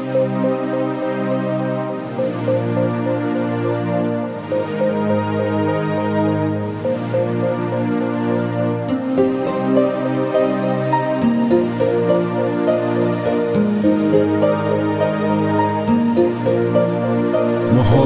ماها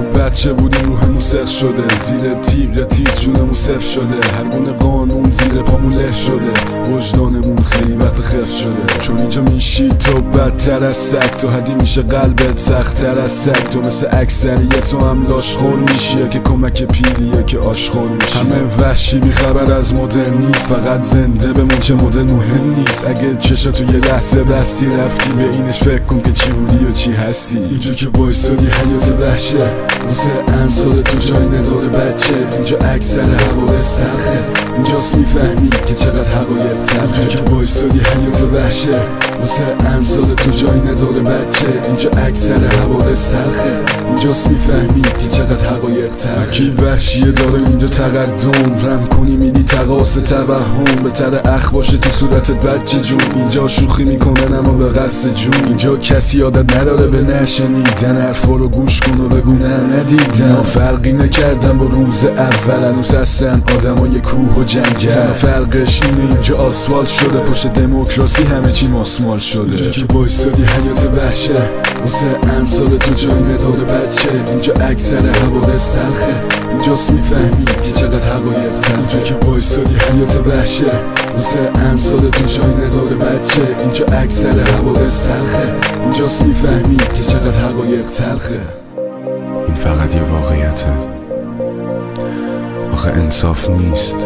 بچه بودیم روحمون سخت شده، زیر تیغ تیز جونمون صفر شده، هر گونه قانون زیر پامون له شده، وجدانمون خیلی وقت خف شده. چون اینجا میشی تو بدتر از سگ، تو حدی میشه قلبت سخت‌تر از سگ، تو مثل اکثریت تو هم لاشخور میشی، یا که کمک پیلیه که آشخور میشی. همه وحشی بیخبر از مدل نیست، فقط زنده بمون که مدل مهم نیست. اگه چشاتو یه لحظه بستی رفتی، به اینش فکر کن که چی بودی و چی هستی. اینجا که وایسادی حیات وحشه، واسه امثال تو جای نداره بچه. اینجا اکثر حوادث تلخه، اینجاست میفهمی که چقدر حقایق تلخه. اینجا که وایسادی حیات وحشه، واسه امثال تو جای نداره بچه. اینجا اکثر حوادث تلخه، اینجاست میفهمی که چقدر حقایق تلخه. کی وحشیه داره اینجا تقدم، رم کنی میدی تقاس توهم، بهتر اخ باشه تو صورتت بچه جون. اینجا شوخی میکنن اما به قصد جون، اینجا کسی عادت نداره به نشنیدن، حرفا رو گوش کن و بگو نه ندیدم. فرقی نکردم با روز اول، هنوز هستن آدمای کوه و جنگل. تنها فرقش اینه اینجا آسفالت شده، پشت دموکراسی همه چی ماسمال شده. اینجا که وایسادی حیات وحشه، واسه امثال تو جای نداره بچه. اینجا اکثر حوادث تلخه، اینجاست میفهمی که چقدر حقایق تلخه. اینجا که وایسادی حیات وحشه، واسه امثال تو جای نداره بچه. اینجا اکثر حوادث تلخه، اینجاست میفهمی که چقدر حقایق تلخه. این فقط یه واقعیته، آخه انصاف نیست.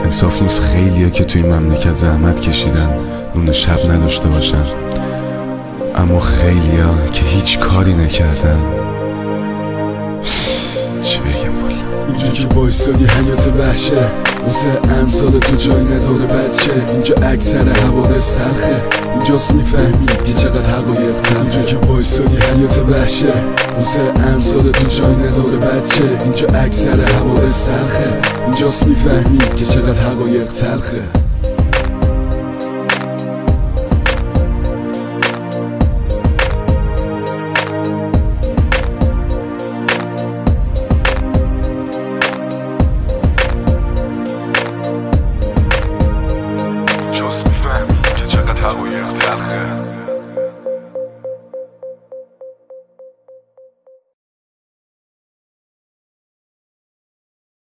انصاف نیست خیلیه که توی مملکت زحمت کشیدن، نون شب نداشته باشن، اما خیلیا که هیچ کاری نکردن. چی بگم والا؟ اینجا که وایسادی حیات وحشه، واسه امثال تو جای نداره بچه. اینجا اکثر حوادث تلخه، اینجاست میفهمی که چقدر حقایق تلخه. اینجا که وایسادی حیات وحشه، واسه امثال تو جای نداره بچه. اینجا اکثر حوادث تلخه، اینجاست میفهمی که چقدر حقایق تلخه.